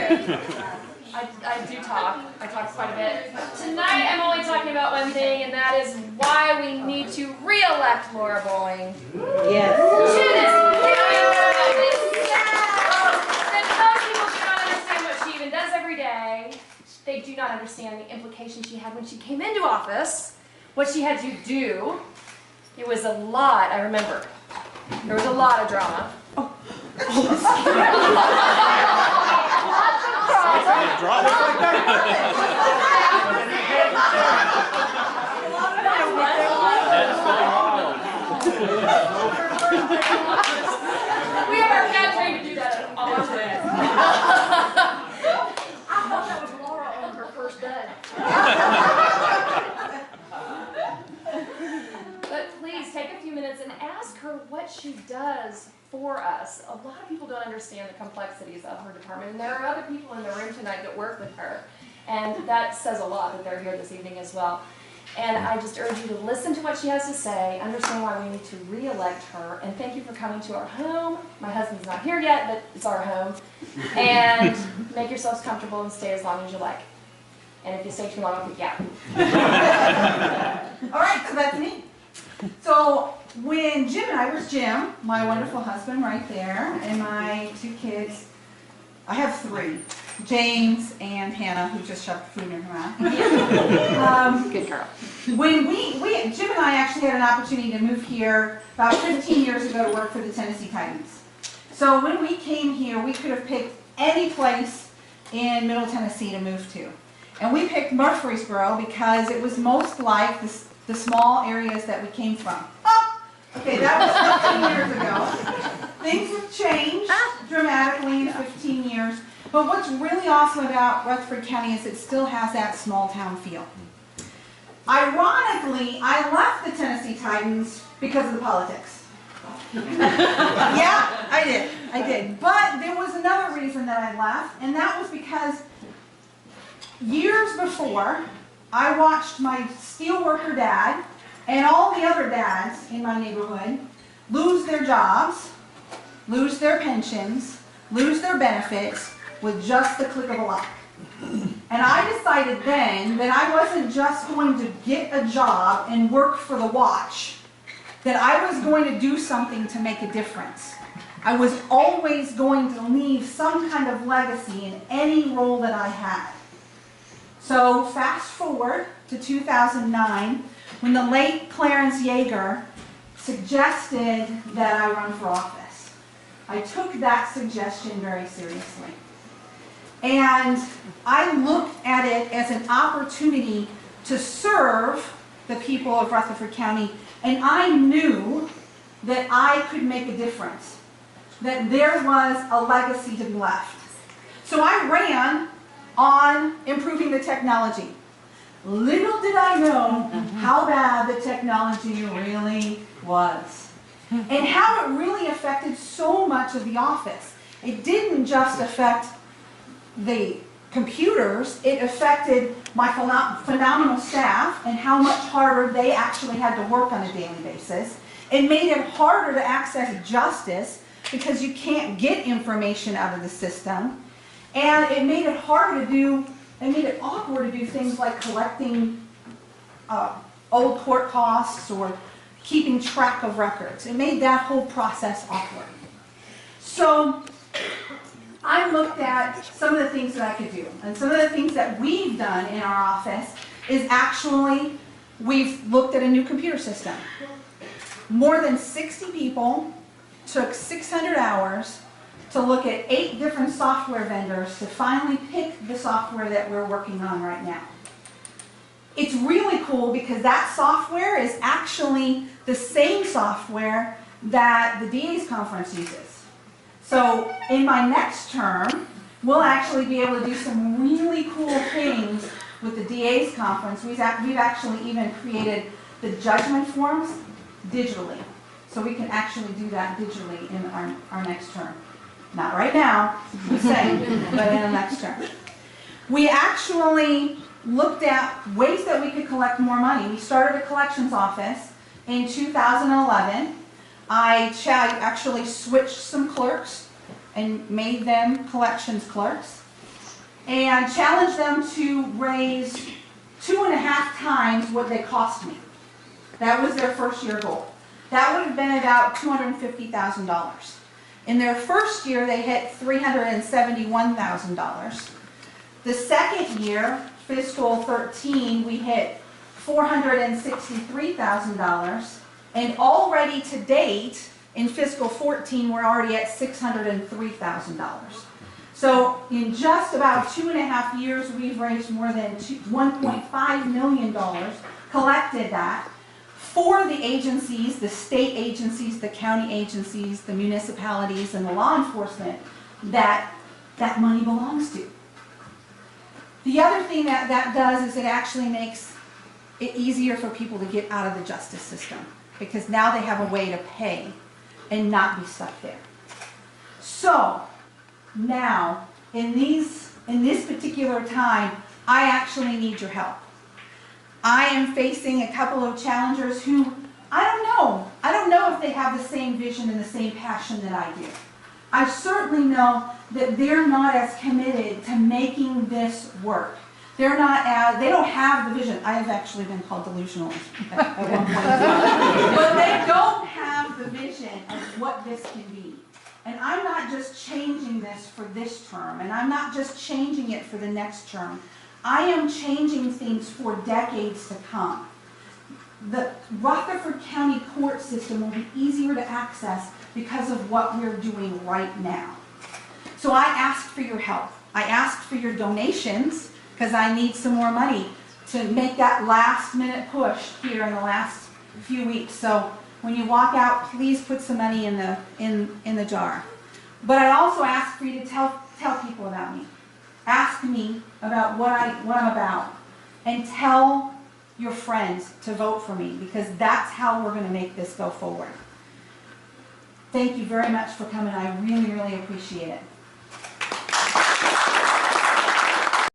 great. I do talk. I talk quite a bit. But tonight I'm only talking about one thing, and that is why we need to re-elect Laura Bohling. Yes. To this that most people do not understand what she even does every day. They do not understand the implications she had when she came into office, what she had to do. It was a lot, I remember. There was a lot of drama. We have our cat trained to do that all our time. I thought that was Laura on her first day. But please take a few minutes and ask her what she does for us. A lot of people don't understand the complexities of her department, and there are other people in the room tonight that work with her, and that says a lot that they're here this evening as well. And I just urge you to listen to what she has to say, understand why we need to re-elect her, and thank you for coming to our home. My husband's not here yet, but it's our home. And make yourselves comfortable and stay as long as you like. And if you stay too long, I'll kick you out. All right, so that's me. So when Jim and I, where's Jim, my wonderful husband right there, and my two kids, I have three, James and Hannah, who just shoved food in her mouth. Good girl. When Jim and I actually had an opportunity to move here about 15 years ago to work for the Tennessee Titans. So when we came here, we could have picked any place in Middle Tennessee to move to. And we picked Murfreesboro because it was most like the small areas that we came from. Oh, okay, that was 15 years ago. Things have changed dramatically in 15 years. But what's really awesome about Rutherford County is it still has that small town feel. Ironically, I left the Tennessee Titans because of the politics. Yeah, I did. But there was another reason that I left, and that was because years before, I watched my steelworker dad and all the other dads in my neighborhood lose their jobs, lose their pensions, lose their benefits with just the click of a lock. And I decided then that I wasn't just going to get a job and work for the watch, that I was going to do something to make a difference. I was always going to leave some kind of legacy in any role that I had. So fast forward to 2009, when the late Clarence Yeager suggested that I run for office. I took that suggestion very seriously. And I looked at it as an opportunity to serve the people of Rutherford County, and I knew that I could make a difference, that there was a legacy to be left. So I ran on improving the technology. Little did I know how bad the technology really was, and how it really affected so much of the office. It didn't just affect the computers, it affected my phenomenal staff and how much harder they actually had to work on a daily basis. It made it harder to access justice because you can't get information out of the system. And it made it harder to do, it made it awkward to do things like collecting old court costs or keeping track of records. It made that whole process awkward. So I looked at some of the things that I could do. And some of the things that we've done in our office is actually, we've looked at a new computer system. More than 60 people took 600 hours to look at 8 different software vendors to finally pick the software that we're working on right now. It's really cool because that software is actually the same software that the DA's conference uses. So in my next term, we'll actually be able to do some really cool things with the DA's conference. We've actually even created the judgment forms digitally. So we can actually do that digitally in our next term. Not right now, just saying, but in the next term. We actually looked at ways that we could collect more money. We started a collections office in 2011. I actually switched some clerks and made them collections clerks. and challenged them to raise 2.5 times what they cost me. That was their first year goal. That would have been about $250,000. In their first year, they hit $371,000. The second year, fiscal 13, we hit $463,000. And already to date, in fiscal 14, we're already at $603,000. So in just about 2.5 years, we've raised more than $1.5 million, collected that, for the agencies, the state agencies, the county agencies, the municipalities, and the law enforcement that that money belongs to. The other thing that does is it actually makes it easier for people to get out of the justice system, because now they have a way to pay and not be stuck there. So now, in this particular time, I actually need your help. I am facing a couple of challengers who, I don't know if they have the same vision and the same passion that I do. I certainly know that they're not as committed to making this work. They don't have the vision. I have actually been called delusional at one point as well. But they don't have the vision of what this can be. And I'm not just changing this for this term, and I'm not just changing it for the next term. I am changing things for decades to come. The Rutherford County court system will be easier to access because of what we're doing right now. So I asked for your help. I asked for your donations because I need some more money to make that last minute push here in the last few weeks. So when you walk out, please put some money in the jar. But I also ask for you to tell people about me. Ask me about what I'm about, and tell your friends to vote for me, because that's how we're going to make this go forward. Thank you very much for coming. I really, really appreciate it.